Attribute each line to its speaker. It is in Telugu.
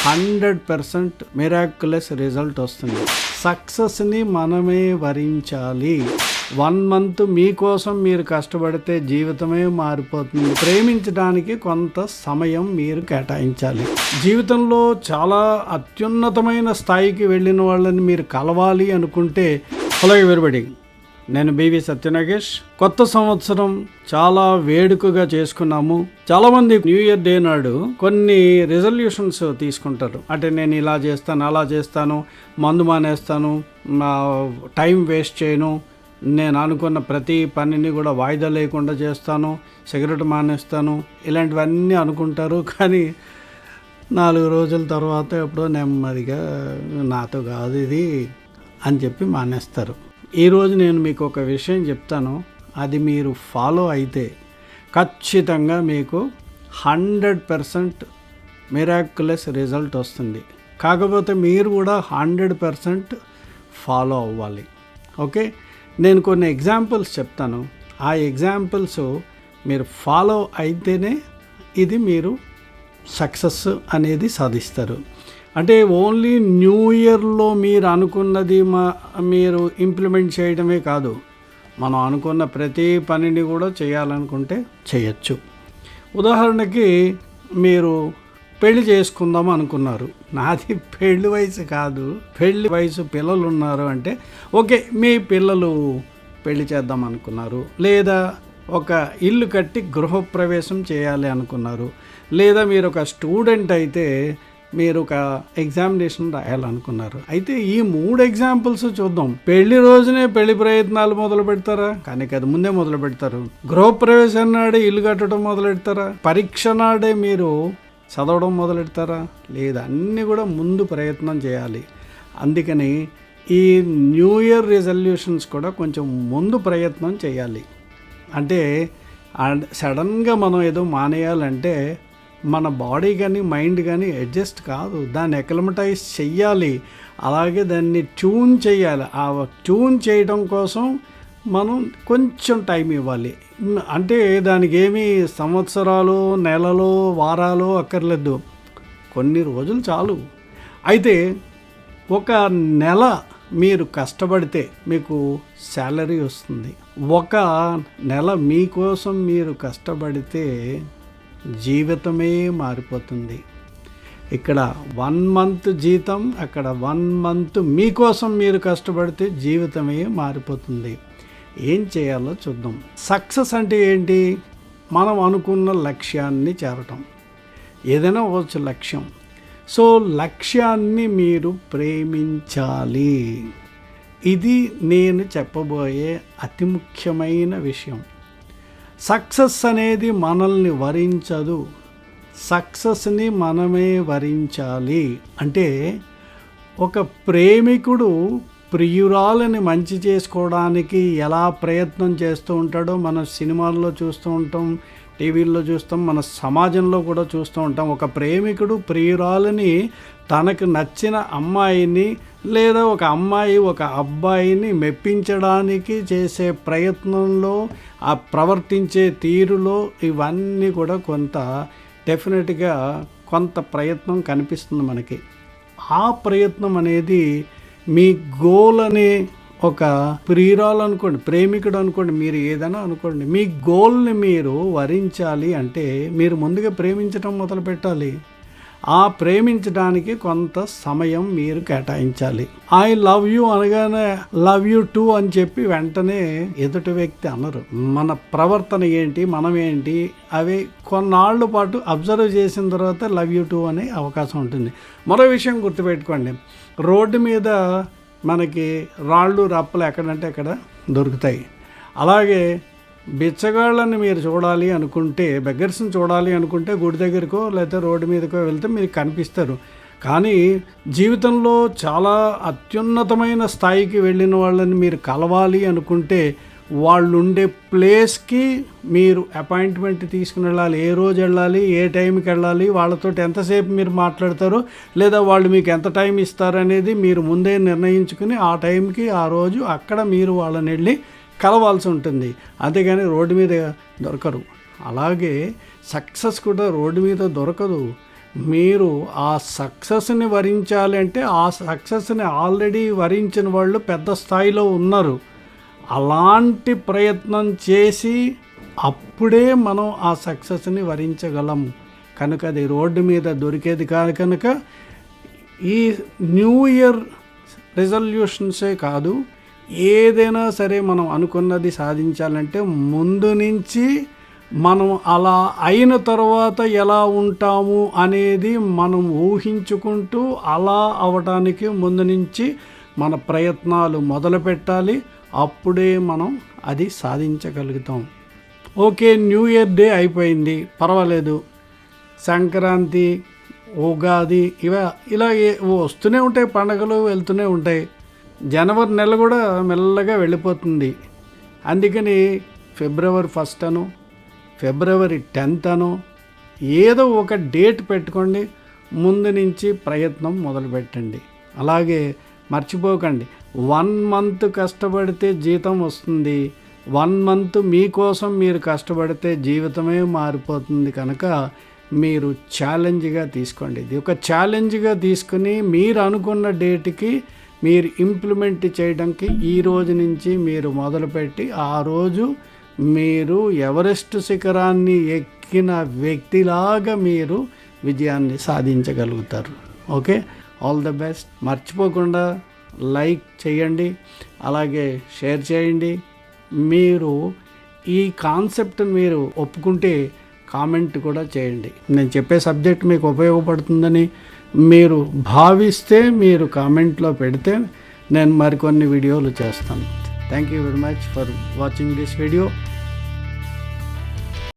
Speaker 1: 100% మిరాక్యులస్ రిజల్ట్ వస్తుంది. సక్సెస్ని మనమే వరించాలి. 1 మంత్ మీకోసం మీరు కష్టపడితే జీవితమే మారిపోతుంది. ప్రేమించడానికి కొంత సమయం మీరు కేటాయించాలి. జీవితంలో చాలా అత్యున్నతమైన స్థాయికి వెళ్ళిన వాళ్ళని మీరు కలవాలి అనుకుంటే హలో ఎవరిబడి, నేను బివి సత్యనాగేష్. కొత్త సంవత్సరం చాలా వేడుకగా చేసుకున్నాము. చాలామంది న్యూ ఇయర్ డే నాడు కొన్ని రిజల్యూషన్స్ తీసుకుంటారు. అంటే నేను ఇలా చేస్తాను, అలా చేస్తాను, మందు మానేస్తాను, టైం వేస్ట్ చేయను, నేను అనుకున్న ప్రతి పనిని కూడా వాయిదా లేకుండా చేస్తాను, సిగరెట్ మానేస్తాను, ఇలాంటివన్నీ అనుకుంటారు. కానీ 4 రోజుల తర్వాత ఎప్పుడో నెమ్మదిగా నాతో కాదు ఇది అని చెప్పి మానేస్తారు. ఈరోజు నేను మీకు ఒక విషయం చెప్తాను. అది మీరు ఫాలో అయితే ఖచ్చితంగా మీకు 100% మిరాక్యులస్ రిజల్ట్ వస్తుంది. కాకపోతే మీరు కూడా 100% ఫాలో అవ్వాలి. ఓకే, నేను కొన్ని ఎగ్జాంపుల్స్ చెప్తాను. ఆ ఎగ్జాంపుల్స్ మీరు ఫాలో అయితేనే ఇది మీరు సక్సెస్ అనేది సాధిస్తారు. అంటే ఓన్లీ న్యూ ఇయర్లో మీరు అనుకున్నది మీరు ఇంప్లిమెంట్ చేయడమే కాదు, మనం అనుకున్న ప్రతి పనిని కూడా చేయాలనుకుంటే చేయొచ్చు. ఉదాహరణకి మీరు పెళ్లి చేసుకుందాం అనుకున్నారు. నాది పెళ్లి వయసు కాదు, పెళ్లి వయసు పిల్లలు ఉన్నారు అంటే ఓకే, మీ పిల్లలు పెళ్లి చేద్దాం అనుకున్నారు, లేదా ఒక ఇల్లు కట్టి గృహప్రవేశం చేయాలి అనుకున్నారు, లేదా మీరు ఒక స్టూడెంట్ అయితే మీరు ఒక ఎగ్జామినేషన్ రాయాలనుకున్నారు. అయితే ఈ 3 ఎగ్జాంపుల్స్ చూద్దాం. పెళ్లి రోజునే పెళ్లి ప్రయత్నాలు మొదలు పెడతారా? కానీ అది ముందే మొదలు పెడతారు. గృహప్రవేశం నాడే ఇల్లు కట్టడం మొదలు పెడతారా? పరీక్ష నాడే మీరు చదవడం మొదలెడతారా? లేదా, అన్నీ కూడా ముందు ప్రయత్నం చేయాలి. అందుకని ఈ న్యూ ఇయర్ రిజల్యూషన్స్ కూడా కొంచెం ముందు ప్రయత్నం చేయాలి. అంటే సడన్గా మనం ఏదో మానేయాలంటే మన బాడీ కానీ మైండ్ కానీ అడ్జస్ట్ కాదు, దాన్ని ఎక్లమటైజ్ చెయ్యాలి, అలాగే దాన్ని ట్యూన్ చేయాలి. ఆ ట్యూన్ చేయడం కోసం మనం కొంచెం టైం ఇవ్వాలి. అంటే దానికి ఏమీ సంవత్సరాలు, నెలలు, వారాలు అక్కర్లేదు, కొన్ని రోజులు చాలు. అయితే ఒక నెల మీరు కష్టపడితే మీకు శాలరీ వస్తుంది. ఒక నెల మీకోసం మీరు కష్టపడితే జీవితమే మారిపోతుంది. ఇక్కడ 1 మంత్ జీతం, అక్కడ 1 మంత్ మీకోసం మీరు కష్టపడితే జీవితమే మారిపోతుంది. ఏం చేయాలో చూద్దాం. సక్సెస్ అంటే ఏంటి? మనం అనుకున్న లక్ష్యాన్ని చేరటం. ఏదైనా అవ్వచ్చు లక్ష్యం. సో లక్ష్యాన్ని మీరు ప్రేమించాలి. ఇది నేను చెప్పబోయే అతి ముఖ్యమైన విషయం. సక్సెస్ అనేది మనల్ని వరించదు, సక్సెస్ని మనమే వరించాలి. అంటే ఒక ప్రేమికుడు ప్రియురాలని మంచి చేసుకోవడానికి ఎలా ప్రయత్నం చేస్తూ ఉంటాడో మన సినిమాల్లో చూస్తూ ఉంటాం, టీవీల్లో చూస్తాం, మన సమాజంలో కూడా చూస్తూ ఉంటాం. ఒక ప్రేమికుడు ప్రియురాలని తనకు నచ్చిన అమ్మాయిని లేదా ఒక అమ్మాయి ఒక అబ్బాయిని మెప్పించడానికి చేసే ప్రయత్నంలో, ఆ ప్రవర్తించే తీరులో ఇవన్నీ కూడా కొంత డెఫినెట్గా కొంత ప్రయత్నం కనిపిస్తుంది మనకి. ఆ ప్రయత్నం అనేది మీ గోల్ అనే ఒక ప్రియురాలు అనుకోండి, ప్రేమికుడు అనుకోండి, మీరు ఏదైనా అనుకోండి, మీ గోల్ని మీరు వరించాలి అంటే మీరు ముందుగా ప్రేమించడం మొదలు పెట్టాలి. ఆ ప్రేమించడానికి కొంత సమయం మీరు కేటాయించాలి. ఐ లవ్ యూ అనగానే లవ్ యూ టూ అని చెప్పి వెంటనే ఎదుటి వ్యక్తి అనరు. మన ప్రవర్తన ఏంటి, మనం ఏంటి, అవి కొన్నాళ్ళ పాటు అబ్జర్వ్ చేసిన తర్వాత లవ్ యూ టూ అనే అవకాశం ఉంటుంది. మరో విషయం గుర్తుపెట్టుకోండి, రోడ్డు మీద మనకి రాళ్ళు రప్పలు ఎక్కడంటే అక్కడ దొరుకుతాయి. అలాగే బిచ్చగాళ్ళని మీరు చూడాలి అనుకుంటే, బెగ్గర్స్ని చూడాలి అనుకుంటే గుడి దగ్గరకో లేకపోతే రోడ్డు మీదకో వెళ్తే మీరు కనిపిస్తారు. కానీ జీవితంలో చాలా అత్యున్నతమైన స్థాయికి వెళ్ళిన వాళ్ళని మీరు కలవాలి అనుకుంటే వాళ్ళు ఉండే ప్లేస్కి మీరు అపాయింట్మెంట్ తీసుకుని వెళ్ళాలి. ఏ రోజు వెళ్ళాలి, ఏ టైంకి వెళ్ళాలి, వాళ్ళతో ఎంతసేపు మీరు మాట్లాడతారు, లేదా వాళ్ళు మీకు ఎంత టైం ఇస్తారనేది మీరు ముందే నిర్ణయించుకుని ఆ టైంకి ఆ రోజు అక్కడ మీరు వాళ్ళని వెళ్ళి కలవాల్సి ఉంటుంది. అంతేగాని రోడ్డు మీద దొరకరు. అలాగే సక్సెస్ కూడా రోడ్డు మీద దొరకదు. మీరు ఆ సక్సెస్ని వరించాలి అంటే ఆ సక్సెస్ని ఆల్రెడీ వరించిన వాళ్ళు పెద్ద స్థాయిలో ఉన్నారు. అలాంటి ప్రయత్నం చేసి అప్పుడే మనం ఆ సక్సెస్ని వరించగలం. కనుక అది రోడ్డు మీద దొరికేది కాదు. కనుక ఈ న్యూ ఇయర్ రెజల్యూషన్సే కాదు, ఏదైనా సరే మనం అనుకున్నది సాధించాలంటే ముందు నుంచి మనం అలా అయిన తర్వాత ఎలా ఉంటాము అనేది మనం ఊహించుకుంటూ అలా అవడానికి ముందు నుంచి మన ప్రయత్నాలు మొదలు పెట్టాలి. అప్పుడే మనం అది సాధించగలుగుతాం. ఓకే, న్యూ ఇయర్ డే అయిపోయింది, పర్వాలేదు. సంక్రాంతి, ఉగాది ఇలా వస్తూనే ఉంటాయి, పండగలు వెళ్తూనే ఉంటాయి. జనవరి నెల కూడా మెల్లగా వెళ్ళిపోతుంది. అందుకని ఫిబ్రవరి 1 అను, ఫిబ్రవరి 10 అను ఏదో ఒక డేట్ పెట్టుకోండి, ముందు నుంచి ప్రయత్నం మొదలుపెట్టండి. అలాగే మర్చిపోకండి, 1 మంత్ కష్టపడితే జీతం వస్తుంది. 1 మంత్ మీకోసం మీరు కష్టపడితే జీవితమే మారిపోతుంది. కనుక మీరు ఛాలెంజ్గా తీసుకోండి. ఇది ఒక ఛాలెంజ్గా తీసుకుని మీరు అనుకున్న డేట్కి మీరు ఇంప్లిమెంట్ చేయడానికి ఈ రోజు నుంచి మీరు మొదలుపెట్టి ఆ రోజు మీరు ఎవరెస్ట్ శిఖరాన్ని ఎక్కిన వ్యక్తిలాగా మీరు విజయాన్ని సాధించగలుగుతారు. Okay, all the best. మర్చిపోకుండా లైక్ చేయండి, అలాగే షేర్ చేయండి. మీరు ఈ కాన్సెప్ట్ మీరు ఒప్పుకుంటే కామెంట్ కూడా చేయండి. నేను చెప్పే సబ్జెక్ట్ మీకు ఉపయోగపడుతుందని మీరు భావిస్తే మీరు కామెంట్లో పెడితే నేను మరికొన్ని వీడియోలు చేస్తాను. Thank you very much for watching this video.